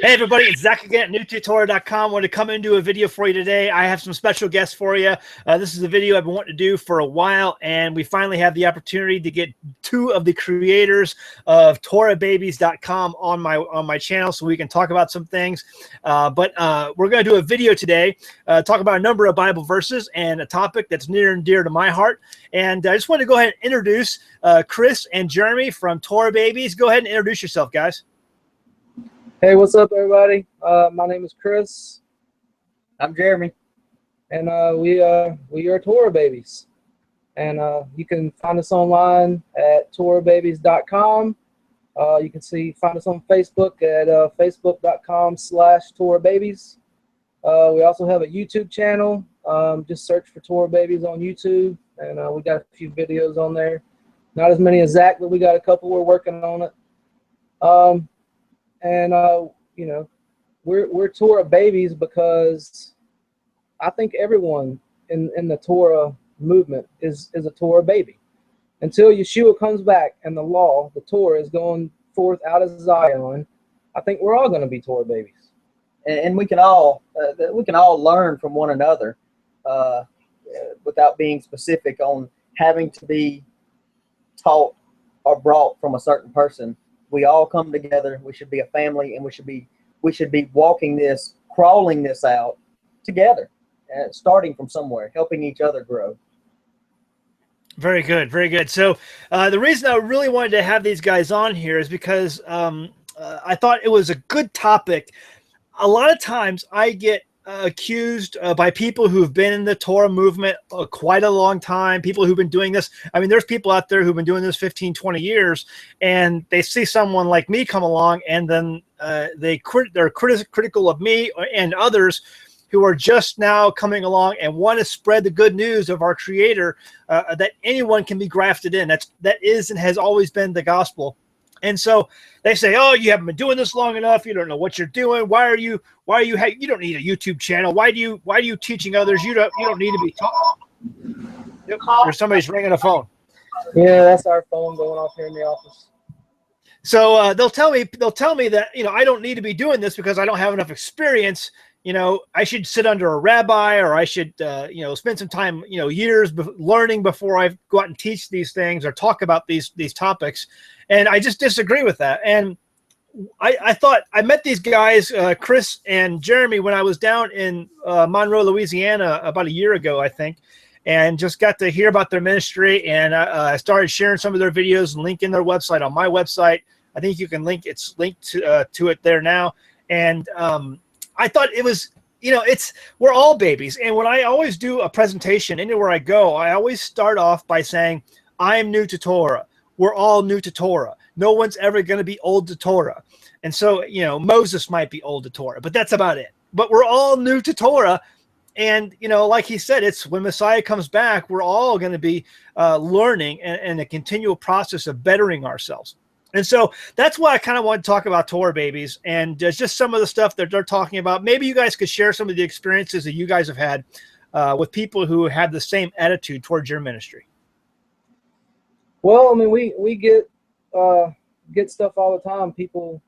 Hey everybody, it's Zach again at newtotorah.com. I want to come into a video for you today. I have some special guests for you. This is a video I've been wanting to do for a while, and we finally have the opportunity to get two of the creators of TorahBabies.com on my channel so we can talk about some things. But we're going to do a video today, talk about a number of Bible verses and a topic that's near and dear to my heart. And I just want to go ahead and introduce Chris and Jeremy from Torah Babies. Go ahead and introduce yourself, guys. Hey, what's up, everybody? My name is Chris. I'm Jeremy. And we are Torah Babies. And you can find us online at TorahBabies.com. You can find us on Facebook at Facebook.com/Torah Babies. We also have a YouTube channel. Just search for Torah Babies on YouTube. And we got a few videos on there. Not as many as Zach, but we got a couple. We're working on it. You know, we're Torah babies because I think everyone in the Torah movement is a Torah baby. Until Yeshua comes back and the law, the Torah, is going forth out of Zion, I think we're all going to be Torah babies. And we can all learn from one another without being specific on having to be taught or brought from a certain person. We all come together. We should be a family, and we should be walking this, crawling this out together, starting from somewhere, helping each other grow. Very good, very good. So the reason I really wanted to have these guys on here is because I thought it was a good topic. A lot of times I get accused by people who've been in the Torah movement quite a long time, people who've been doing this. I mean, there's people out there who've been doing this 15, 20 years, and they see someone like me come along, and then they're critical of me and others who are just now coming along and want to spread the good news of our Creator, that anyone can be grafted in. That is and has always been the gospel. And so they say, "Oh, you haven't been doing this long enough. You don't know what you're doing. You don't need a YouTube channel. Why are you teaching others? You don't need to be taught." Yep, there's somebody's ringing a phone. Yeah, that's our phone going off here in the office. So they'll tell me that, I don't need to be doing this because I don't have enough experience. I should sit under a rabbi, or I should, spend some time, years learning before I go out and teach these things or talk about these topics. And I just disagree with that. And I thought I met these guys, Chris and Jeremy, when I was down in Monroe, Louisiana, about a year ago, I think, and just got to hear about their ministry. And I started sharing some of their videos and linking their website on my website. I think you can it's linked to it there now. And I thought it was, we're all babies. And when I always do a presentation anywhere I go, I always start off by saying, I am new to Torah. We're all new to Torah. No one's ever going to be old to Torah. And so, Moses might be old to Torah, but that's about it. But we're all new to Torah. And, like he said, it's when Messiah comes back, we're all going to be learning and a continual process of bettering ourselves. And so that's why I kind of want to talk about Torah Babies and just some of the stuff that they're talking about. Maybe you guys could share some of the experiences that you guys have had with people who have the same attitude towards your ministry. Well, I mean, we get stuff all the time. People,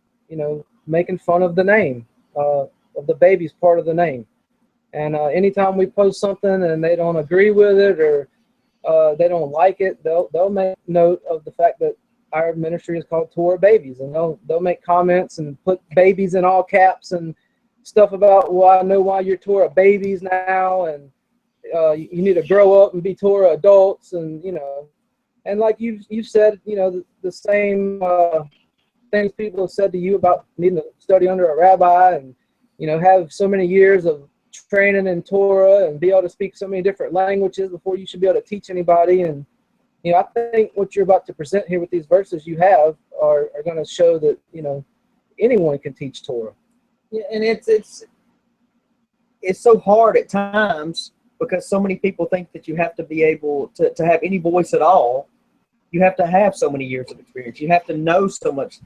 making fun of the name, of the babies part of the name. And anytime we post something and they don't agree with it, or they don't like it, they'll make note of the fact that our ministry is called Torah Babies, and they'll make comments and put babies in all caps and stuff about, well, I know why you're Torah Babies now, and you need to grow up and be Torah adults, and and like you've said, the same things people have said to you about needing to study under a rabbi and have so many years of training in Torah and be able to speak so many different languages before you should be able to teach anybody. And I think what you're about to present here with these verses you have are going to show that anyone can teach Torah. Yeah, and it's so hard at times because so many people think that you have to be able to have any voice at all. You have to have so many years of experience. You have to know so much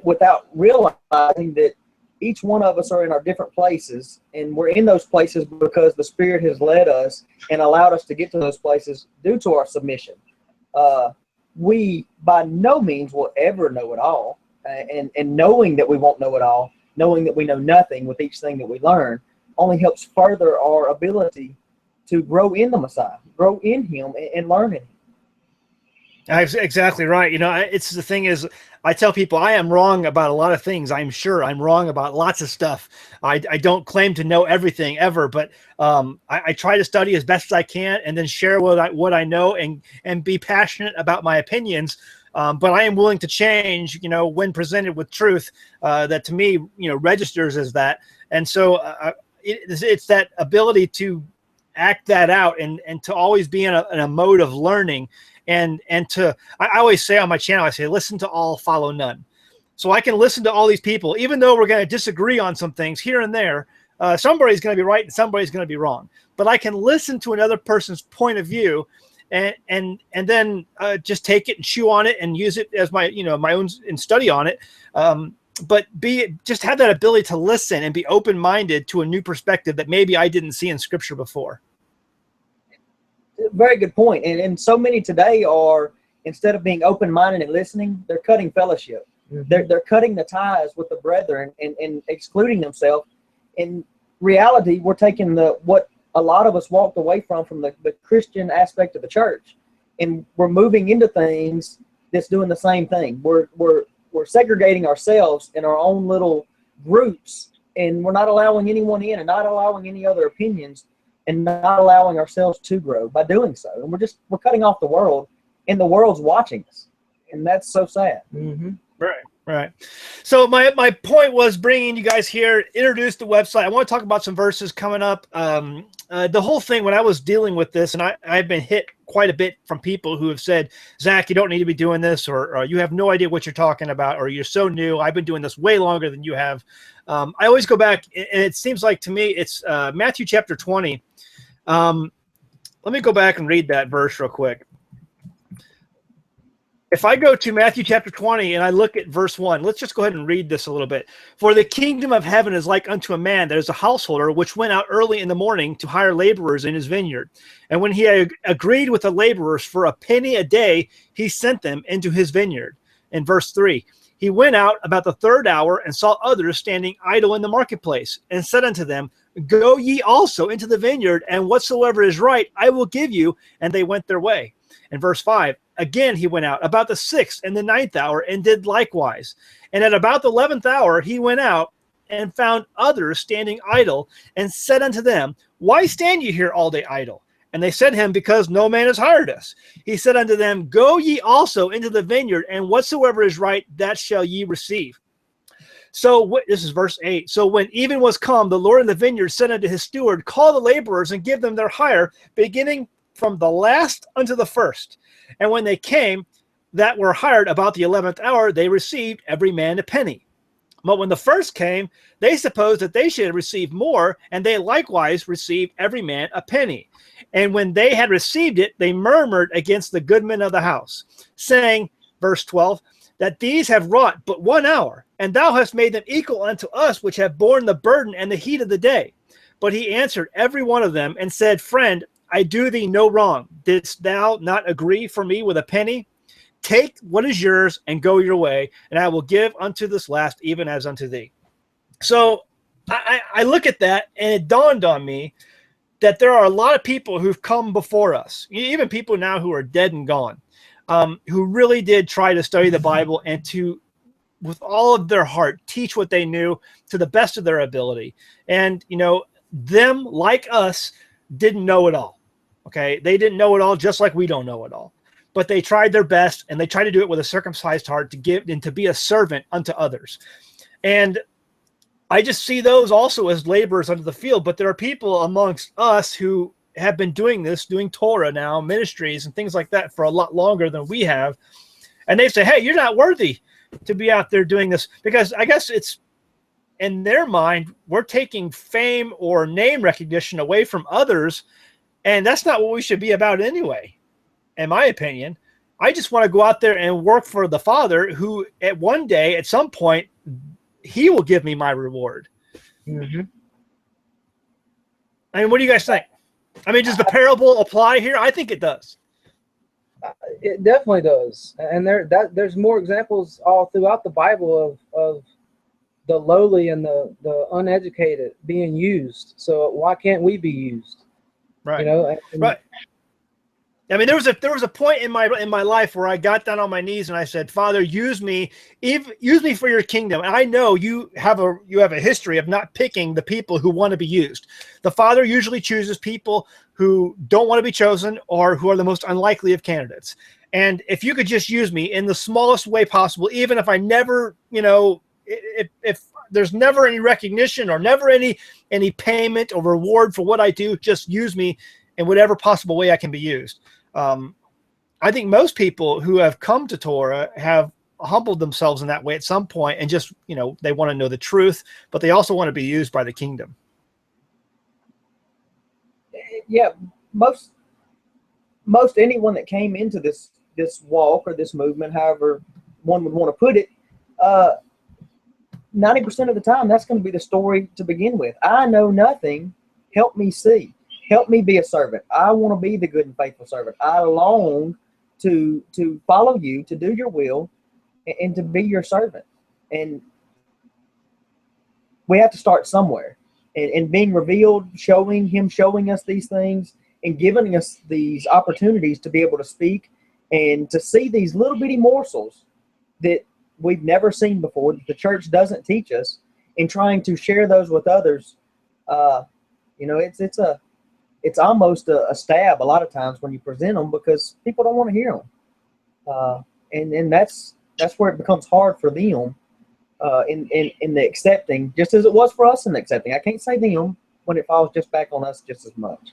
without realizing that each one of us are in our different places, and we're in those places because the Spirit has led us and allowed us to get to those places due to our submission. We by no means will ever know it all, and knowing that we won't know it all, knowing that we know nothing with each thing that we learn only helps further our ability to grow in the Messiah, grow in Him, and learn in Him. Exactly right. It's the thing is, I tell people I am wrong about a lot of things. I'm sure I'm wrong about lots of stuff. I don't claim to know everything ever, but I try to study as best as I can and then share what I know and be passionate about my opinions. But I am willing to change, when presented with truth, that to me, registers as that. And so it's that ability to act that out and to always be in a mode of learning. And I always say on my channel, I say, listen to all, follow none. So I can listen to all these people, even though we're going to disagree on some things here and there. Somebody's going to be right and somebody's going to be wrong. But I can listen to another person's point of view and then just take it and chew on it and use it as my own and study on it. But just have that ability to listen and be open-minded to a new perspective that maybe I didn't see in Scripture before. Very good point. And so many today are, instead of being open-minded and listening, they're cutting fellowship. Mm-hmm. They're cutting the ties with the brethren and excluding themselves. In reality, we're taking what a lot of us walked away from the Christian aspect of the church, and we're moving into things that's doing the same thing. We're segregating ourselves in our own little groups, and we're not allowing anyone in and not allowing any other opinions, and not allowing ourselves to grow by doing so. And we're cutting off the world, and the world's watching us. And that's so sad. Mm-hmm. Right. So my point was bringing you guys here, introduce the website. I want to talk about some verses coming up. The whole thing, when I was dealing with this, and I've been hit quite a bit from people who have said, Zach, you don't need to be doing this, or you have no idea what you're talking about, or you're so new. I've been doing this way longer than you have. I always go back, and it seems like to me, it's Matthew chapter 20. Let me go back and read that verse real quick. If I go to Matthew chapter 20 and I look at verse 1, let's just go ahead and read this a little bit. For the kingdom of heaven is like unto a man that is a householder, which went out early in the morning to hire laborers in his vineyard. And when he had agreed with the laborers for a penny a day, he sent them into his vineyard. In verse 3, he went out about the third hour and saw others standing idle in the marketplace, and said unto them, Go ye also into the vineyard, and whatsoever is right I will give you. And they went their way. In verse 5, again he went out about the 6th and the 9th hour, and did likewise. And at about the 11th hour he went out and found others standing idle, and said unto them, Why stand ye here all day idle? And they said to him, Because no man has hired us. He said unto them, Go ye also into the vineyard, and whatsoever is right, that shall ye receive. So this is verse 8. So when even was come, the Lord of the vineyard said unto his steward, Call the laborers and give them their hire, beginning from the last unto the first. And when they came that were hired about the 11th hour, they received every man a penny. But when the first came, they supposed that they should receive more, and they likewise received every man a penny. And when they had received it, they murmured against the goodman of the house, saying, verse 12, that these have wrought but 1 hour, and thou hast made them equal unto us, which have borne the burden and the heat of the day. But he answered every one of them and said, Friend, I do thee no wrong. Didst thou not agree for me with a penny? Take what is yours and go your way, and I will give unto this last even as unto thee. So I look at that, and it dawned on me that there are a lot of people who've come before us, even people now who are dead and gone, who really did try to study the Bible and to, with all of their heart, teach what they knew to the best of their ability. And, them, like us, didn't know it all. Okay. They didn't know it all, just like we don't know it all. But they tried their best, and they tried to do it with a circumcised heart to give and to be a servant unto others. And I just see those also as laborers unto the field. But there are people amongst us who have been doing this, doing Torah now, ministries and things like that for a lot longer than we have. And they say, hey, you're not worthy to be out there doing this, because I guess it's in their mind, we're taking fame or name recognition away from others. And that's not what we should be about anyway, in my opinion. I just want to go out there and work for the Father, who at one day, at some point, he will give me my reward. Mm-hmm. I mean, what do you guys think? I mean, does the parable apply here? I think it does. It definitely does. And there's more examples all throughout the Bible of the lowly and the uneducated being used. So why can't we be used? Right. You know, and Right. I mean, there was a point in my life where I got down on my knees and I said, Father, use me for your kingdom. And I know you have a history of not picking the people who want to be used. The Father usually chooses people who don't want to be chosen or who are the most unlikely of candidates. And if you could just use me in the smallest way possible, even if I never, if there's never any recognition or never any payment or reward for what I do, just use me in whatever possible way I can be used. I think most people who have come to Torah have humbled themselves in that way at some point, and just, they want to know the truth, but they also want to be used by the kingdom. Yeah, most anyone that came into this walk or this movement, however one would want to put it, 90% of the time, that's going to be the story to begin with. I know nothing. Help me see. Help me be a servant. I want to be the good and faithful servant. I long to follow you, to do your will, and to be your servant. And we have to start somewhere. And being revealed, showing us these things, and giving us these opportunities to be able to speak and to see these little bitty morsels that we've never seen before, that the church doesn't teach us, and trying to share those with others. It's almost a stab a lot of times when you present them, because people don't want to hear them, and that's where it becomes hard for them in the accepting, just as it was for us in the accepting. I can't say them when it falls just back on us just as much.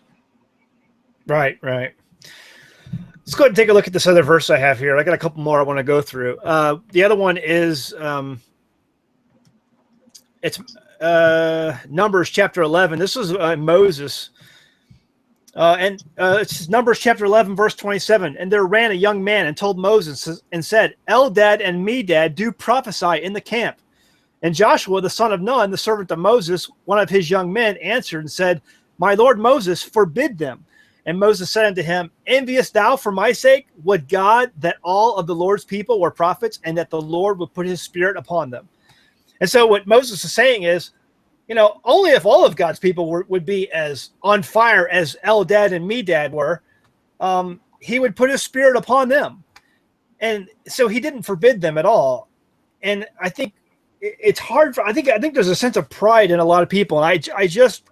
Right. Let's go ahead and take a look at this other verse I have here. I got a couple more I want to go through. The other one is it's Numbers chapter 11. This is Moses. It's Numbers chapter 11, verse 27. And there ran a young man and told Moses and said, Eldad and Medad do prophesy in the camp. And Joshua, the son of Nun, the servant of Moses, one of his young men, answered and said, My Lord Moses, forbid them. And Moses said unto him, Enviest thou for my sake? Would God that all of the Lord's people were prophets, and that the Lord would put his spirit upon them? And so what Moses is saying is, only if all of God's people would be as on fire as Eldad and Medad were, he would put his spirit upon them. And so he didn't forbid them at all. And I think it's hard I think there's a sense of pride in a lot of people. And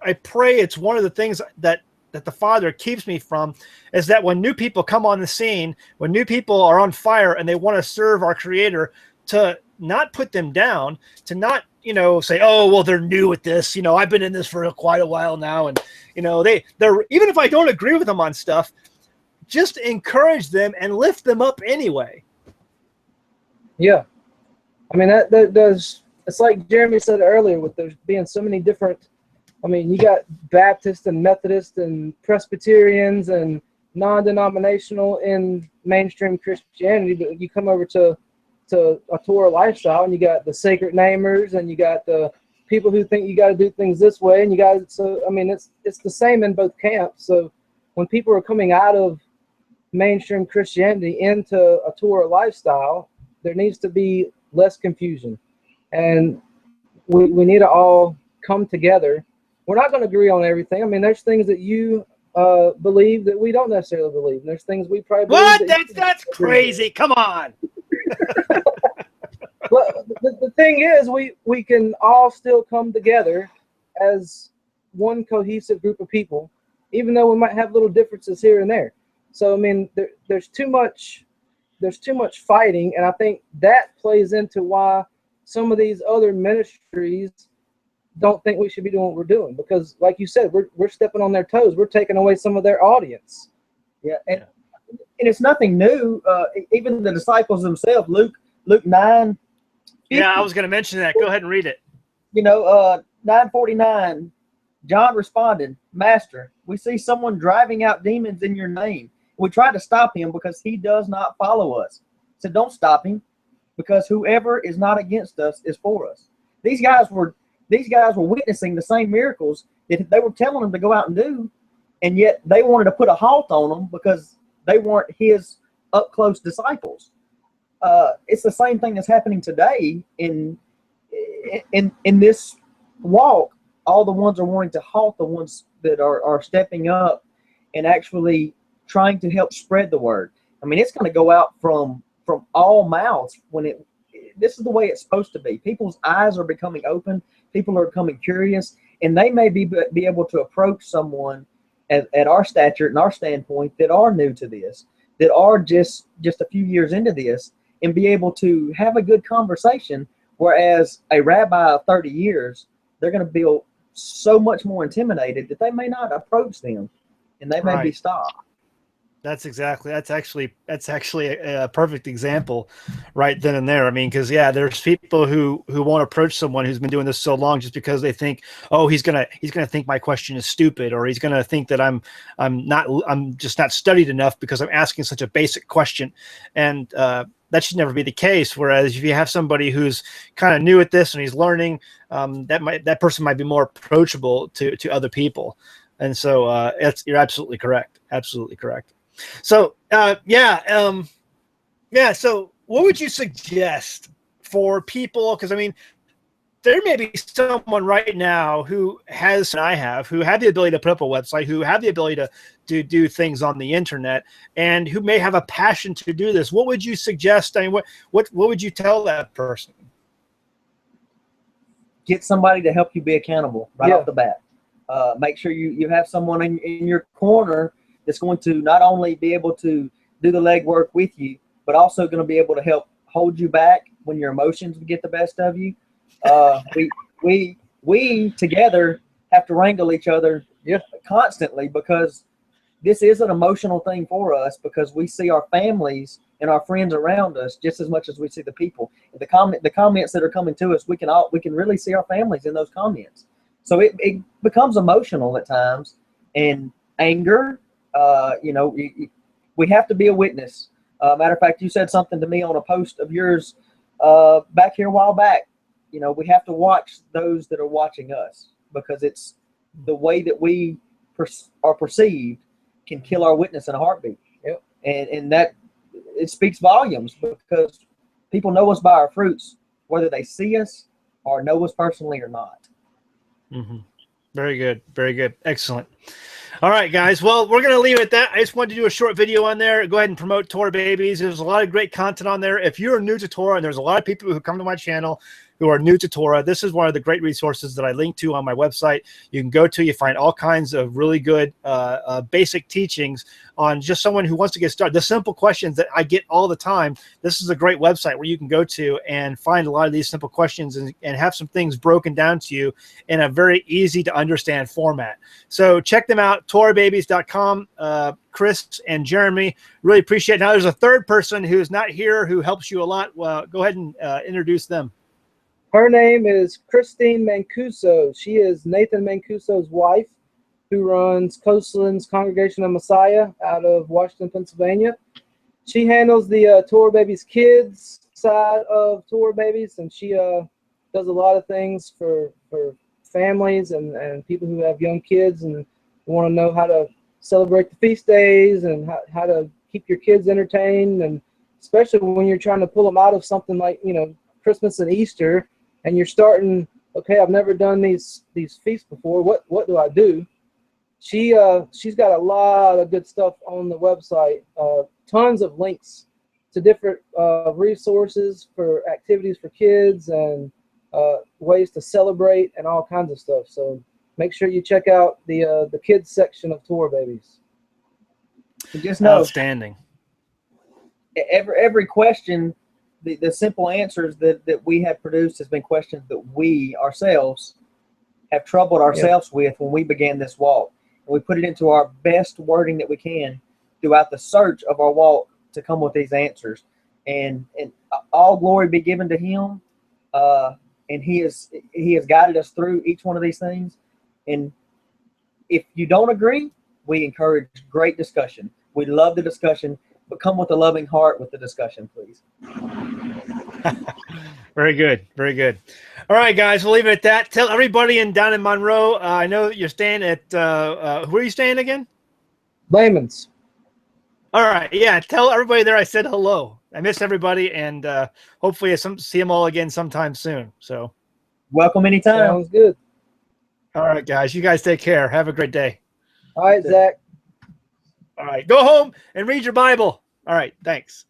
I pray it's one of the things that the Father keeps me from, is that when new people come on the scene, when new people are on fire and they want to serve our Creator, to not put them down, to not, say, oh, well, they're new at this. I've been in this for quite a while now. And, they're, even if I don't agree with them on stuff, just encourage them and lift them up anyway. Yeah. I mean, that does, it's like Jeremy said earlier, with there being so many different, you got Baptists and Methodists and Presbyterians and non-denominational in mainstream Christianity, but you come over to a Torah lifestyle, and you got the sacred namers, and you got the people who think you got to do things this way, and it's the same in both camps. So when people are coming out of mainstream Christianity into a Torah lifestyle, there needs to be less confusion, and we need to all come together. We're not going to agree on everything. There's things that you believe that we don't necessarily believe, and there's things we probably believe. What? That's crazy. Come on. But the thing is, we can all still come together as one cohesive group of people, even though we might have little differences here and there. So there's too much fighting, and I think that plays into why some of these other ministries don't think we should be doing what we're doing, because, like you said, we're stepping on their toes. We're taking away some of their audience. Yeah, and it's nothing new. Even the disciples themselves, Luke 9. 50, yeah, I was going to mention that. Go ahead and read it. 9:49. John responded, Master, we see someone driving out demons in your name. We tried to stop him because he does not follow us. He said, don't stop him, because whoever is not against us is for us. These guys were witnessing the same miracles that they were telling them to go out and do, and yet they wanted to put a halt on them because they weren't his up-close disciples. It's the same thing that's happening today in in this walk, all the ones are wanting to halt the ones that are stepping up and actually trying to help spread the word. I mean, it's going to go out from all mouths when this is the way it's supposed to be. People's eyes are becoming open. People are becoming curious, and they may be able to approach someone at our stature and our standpoint that are new to this, that are just a few years into this, and be able to have a good conversation. Whereas a rabbi of 30 years, they're going to feel so much more intimidated that they may not approach them, and they may be stopped. That's actually a perfect example right then and there. I mean, because there's people who won't approach someone who's been doing this so long just because they think, oh, he's gonna think my question is stupid, or he's gonna think that I'm just not studied enough because I'm asking such a basic question, and that should never be the case. Whereas if you have somebody who's kind of new at this and he's learning, that person might be more approachable to other people, and so you're absolutely correct. Absolutely correct. So, so what would you suggest for people? Because, I mean, there may be someone right now who has, and I have, who have the ability to put up a website, who have the ability to do things on the internet, and who may have a passion to do this. What would you suggest? I mean, what would you tell that person? Get somebody to help you be accountable right off the bat. Make sure you have someone in your corner that's going to not only be able to do the legwork with you, but also going to be able to help hold you back when your emotions get the best of you. We together have to wrangle each other constantly, because this is an emotional thing for us, because we see our families and our friends around us just as much as we see the people. The comments that are coming to us, we can really see our families in those comments. So it becomes emotional at times, and anger. We have to be a witness. Matter of fact, you said something to me on a post of yours back here a while back. We have to watch those that are watching us, because it's the way that we are perceived can kill our witness in a heartbeat. Yep. And that it speaks volumes, because people know us by our fruits, whether they see us or know us personally or not. Mm-hmm. Very good. Very good. Excellent. All right, guys. Well, we're going to leave it at that. I just wanted to do a short video on there. Go ahead and promote Torah Babies. There's a lot of great content on there. If you're new to Torah, and there's a lot of people who come to my channel who are new to Torah, this is one of the great resources that I link to on my website. You can go to, you find all kinds of really good basic teachings on just someone who wants to get started. The simple questions that I get all the time. This is a great website where you can go to and find a lot of these simple questions and have some things broken down to you in a very easy to understand format. So check them out, TorahBabies.com. Chris and Jeremy, really appreciate it. Now there's a third person who's not here who helps you a lot. Well, go ahead and introduce them. Her name is Christine Mancuso. She is Nathan Mancuso's wife, who runs Coastlands Congregation of Messiah out of Washington, Pennsylvania. She handles the Torah Babies kids side of Torah Babies, and she does a lot of things for families and people who have young kids and want to know how to celebrate the feast days and how to keep your kids entertained, and especially when you're trying to pull them out of something like Christmas and Easter, and you're starting, okay, I've never done these feasts before. What do I do? She's got a lot of good stuff on the website. Tons of links to different resources for activities for kids and ways to celebrate and all kinds of stuff. So make sure you check out the kids section of Torah Babies. So just know, outstanding. Every question. The simple answers that we have produced has been questions that we ourselves have troubled ourselves with when we began this walk. And we put it into our best wording that we can throughout the search of our walk to come with these answers. And all glory be given to him. And he has guided us through each one of these things. And if you don't agree, we encourage great discussion. We love the discussion, but come with a loving heart with the discussion, please. Very good. Very good. All right, guys, we'll leave it at that. Tell everybody down in Monroe, I know that you're staying at, where are you staying again? Layman's. All right. Yeah. Tell everybody there I said hello. I miss everybody, and hopefully I see them all again sometime soon. So Welcome anytime. Sounds good. All right, guys. You guys take care. Have a great day. All right, Zach. All right. Go home and read your Bible. All right. Thanks.